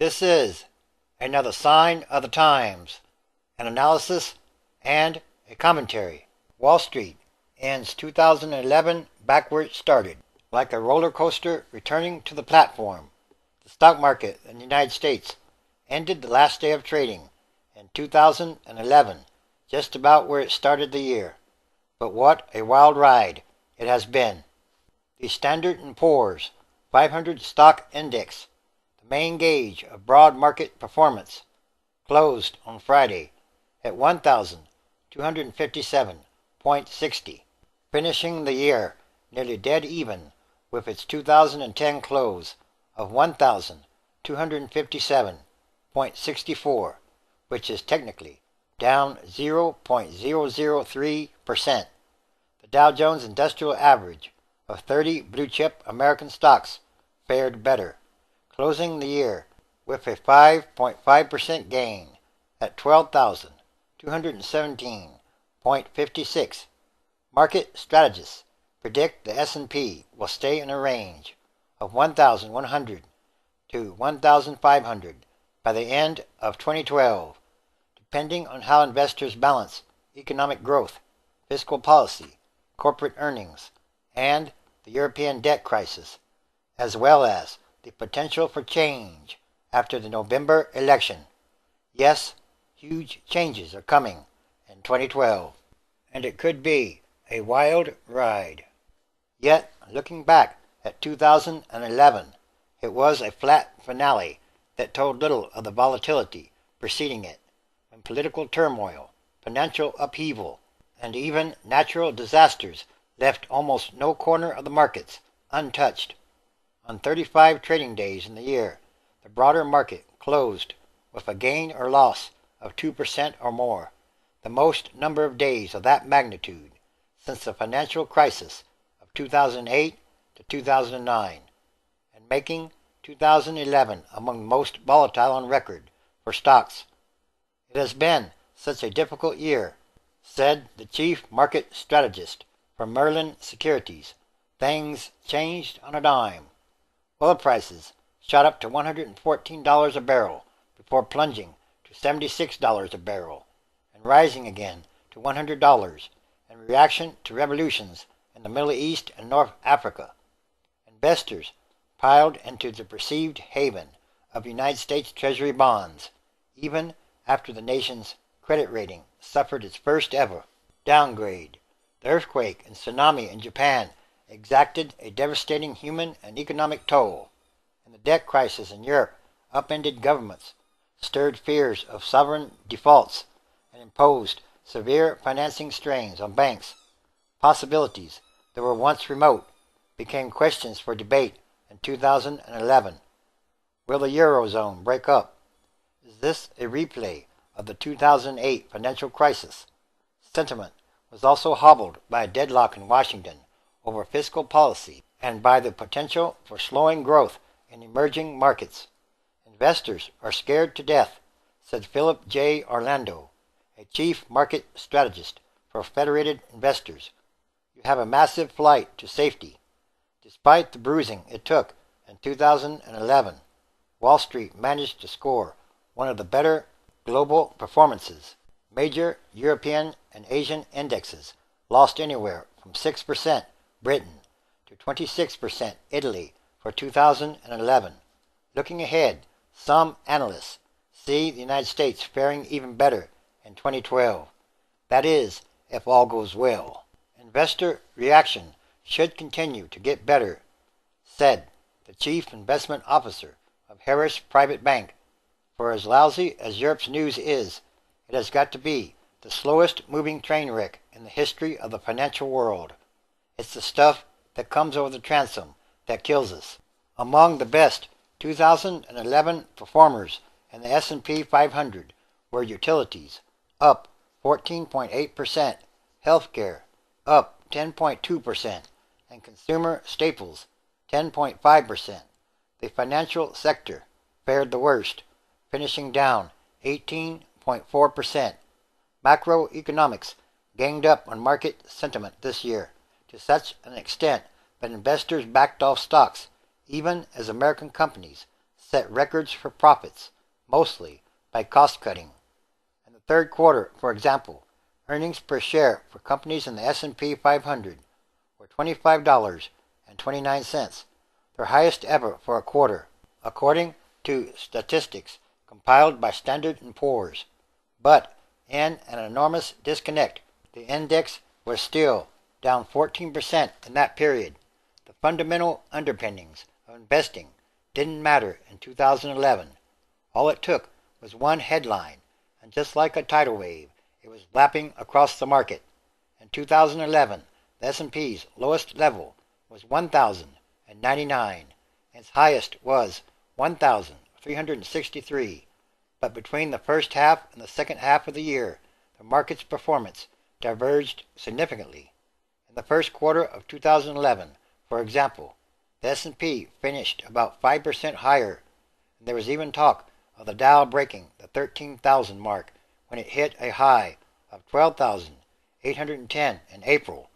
This is another sign of the times, an analysis and a commentary. Wall Street ends 2011 back where it started, like a roller coaster returning to the platform. The stock market in the United States ended the last day of trading in 2011, just about where it started the year. But what a wild ride it has been. The Standard & Poor's 500 stock index, the main gauge of broad market performance, closed on Friday at 1,257.60, finishing the year nearly dead even with its 2010 close of 1,257.64, which is technically down 0.003%. The Dow Jones Industrial Average of 30 blue-chip American stocks fared better, closing the year with a 5.5% gain at 12,217.56. Market strategists predict the S&P will stay in a range of 1,100 to 1,500 by the end of 2012, depending on how investors balance economic growth, fiscal policy, corporate earnings, and the European debt crisis, as well as the potential for change after the November election. Yes, huge changes are coming in 2012, and it could be a wild ride. Yet, looking back at 2011, it was a flat finale that told little of the volatility preceding it, when political turmoil, financial upheaval, and even natural disasters left almost no corner of the markets untouched. On 35 trading days in the year, the broader market closed with a gain or loss of 2% or more, the most number of days of that magnitude since the financial crisis of 2008 to 2009, and making 2011 among the most volatile on record for stocks. It has been such a difficult year, said the chief market strategist for Merlin Securities. Things changed on a dime. Oil prices shot up to $114 a barrel before plunging to $76 a barrel and rising again to $100 in reaction to revolutions in the Middle East and North Africa. Investors piled into the perceived haven of United States Treasury bonds, even after the nation's credit rating suffered its first ever downgrade. The earthquake and tsunami in Japan exacted a devastating human and economic toll, and the debt crisis in Europe upended governments, stirred fears of sovereign defaults, and imposed severe financing strains on banks. Possibilities that were once remote became questions for debate in 2011. Will the Eurozone break up? Is this a replay of the 2008 financial crisis? Sentiment was also hobbled by a deadlock in Washington over fiscal policy and by the potential for slowing growth in emerging markets. Investors are scared to death, said Philip J. Orlando, a chief market strategist for Federated Investors. You have a massive flight to safety. Despite the bruising it took in 2011, Wall Street managed to score one of the better global performances. Major European and Asian indexes lost anywhere from 6% Britain to 26% Italy for 2011. Looking ahead, some analysts see the United States faring even better in 2012. That is, if all goes well. Investor reaction should continue to get better, said the chief investment officer of Harris Private Bank. For as lousy as Europe's news is, it has got to be the slowest moving train wreck in the history of the financial world. It's the stuff that comes over the transom that kills us. Among the best 2011 performers in the S&P 500 were utilities, up 14.8%, healthcare, up 10.2%, and consumer staples, 10.5%. The financial sector fared the worst, finishing down 18.4%. Macroeconomics ganged up on market sentiment this year to such an extent that investors backed off stocks, even as American companies set records for profits, mostly by cost-cutting. In the third quarter, for example, earnings per share for companies in the S&P 500 were $25.29, their highest ever for a quarter, according to statistics compiled by Standard & Poor's. But in an enormous disconnect, the index was still down 14% in that period. The fundamental underpinnings of investing didn't matter in 2011. All it took was one headline, and just like a tidal wave, it was lapping across the market. In 2011, the S&P's lowest level was 1,099. Its highest was 1,363. But between the first half and the second half of the year, the market's performance diverged significantly. In the first quarter of 2011, for example, the S&P finished about 5% higher, and there was even talk of the Dow breaking the 13,000 mark when it hit a high of 12,810 in April.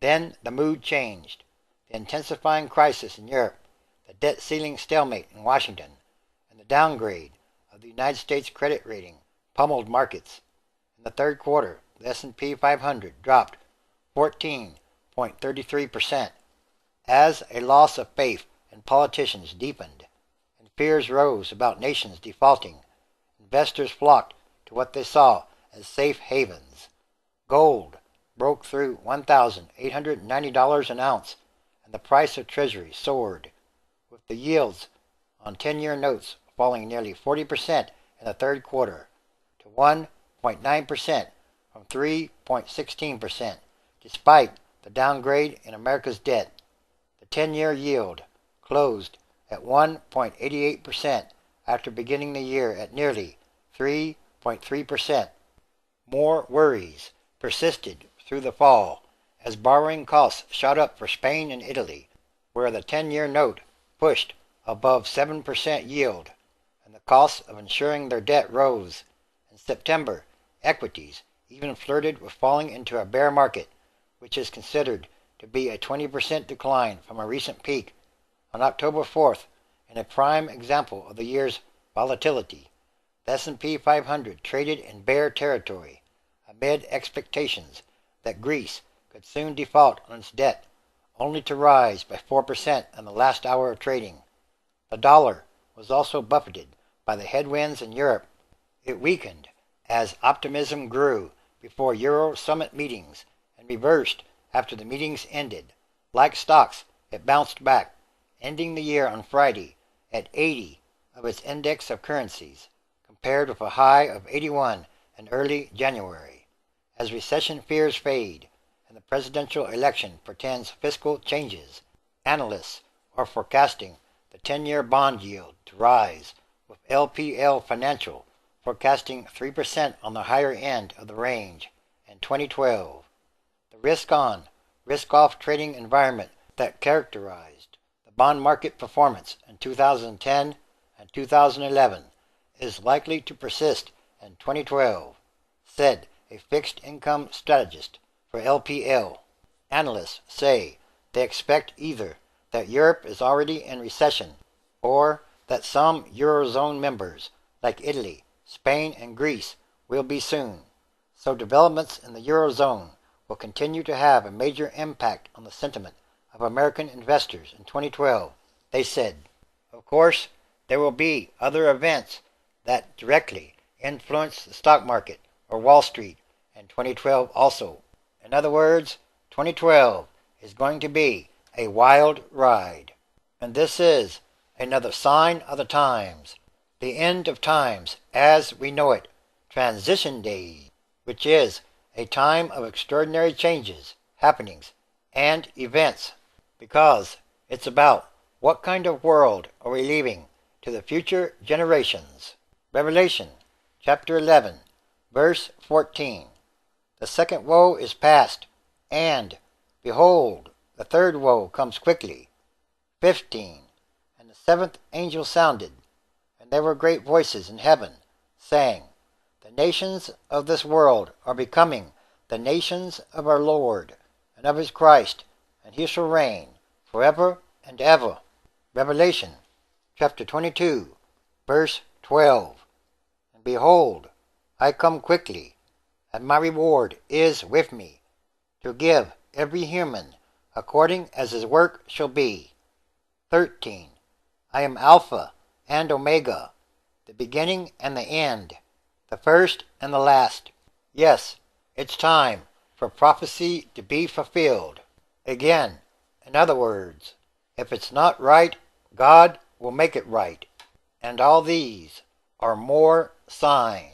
Then the mood changed. The intensifying crisis in Europe, the debt ceiling stalemate in Washington, and the downgrade of the United States credit rating pummeled markets. In the third quarter, the S&P 500 dropped 14.33%. As a loss of faith in politicians deepened and fears rose about nations defaulting, investors flocked to what they saw as safe havens. Gold broke through $1,890 an ounce, and the price of treasuries soared, with the yields on 10-year notes falling nearly 40% in the third quarter to 1.9% from 3.16%, despite the downgrade in America's debt. The 10-year yield closed at 1.88% after beginning the year at nearly 3.3%. More worries persisted through the fall as borrowing costs shot up for Spain and Italy, where the 10-year note pushed above 7% yield, and the costs of insuring their debt rose. In September, equities even flirted with falling into a bear market, which is considered to be a 20% decline from a recent peak. On October 4th, in a prime example of the year's volatility, the S&P 500 traded in bear territory amid expectations that Greece could soon default on its debt, only to rise by 4% in the last hour of trading. The dollar was also buffeted by the headwinds in Europe. It weakened as optimism grew before Euro summit meetings and reversed after the meetings ended. Like stocks, it bounced back, ending the year on Friday at 80 of its index of currencies, compared with a high of 81 in early January. As recession fears fade and the presidential election portends fiscal changes, analysts are forecasting the 10-year bond yield to rise, with LPL Financial forecasting 3% on the higher end of the range in 2012. The risk-on, risk-off trading environment that characterized the bond market performance in 2010 and 2011 is likely to persist in 2012, said a fixed income strategist for LPL. Analysts say they expect either that Europe is already in recession or that some Eurozone members, like Italy, Spain, and Greece, will be soon. So developments in the Eurozone will continue to have a major impact on the sentiment of American investors in 2012, they said. Of course, there will be other events that directly influence the stock market or Wall Street in 2012 also. In other words, 2012 is going to be a wild ride. And this is another sign of the times, the end of times as we know it, transition days, which is a time of extraordinary changes, happenings, and events, because it's about what kind of world are we leaving to the future generations. Revelation chapter 11, verse 14. The second woe is past, and, behold, the third woe comes quickly. 15. And the seventh angel sounded, and there were great voices in heaven, saying, The nations of this world are becoming the nations of our Lord and of his Christ, and he shall reign forever and ever. Revelation chapter 22, verse 12. And behold, I come quickly, and my reward is with me, to give every human according as his work shall be. 13. I am Alpha and Omega, the beginning and the end, the first and the last. Yes, it's time for prophecy to be fulfilled. Again, in other words, if it's not right, God will make it right. And all these are more signs.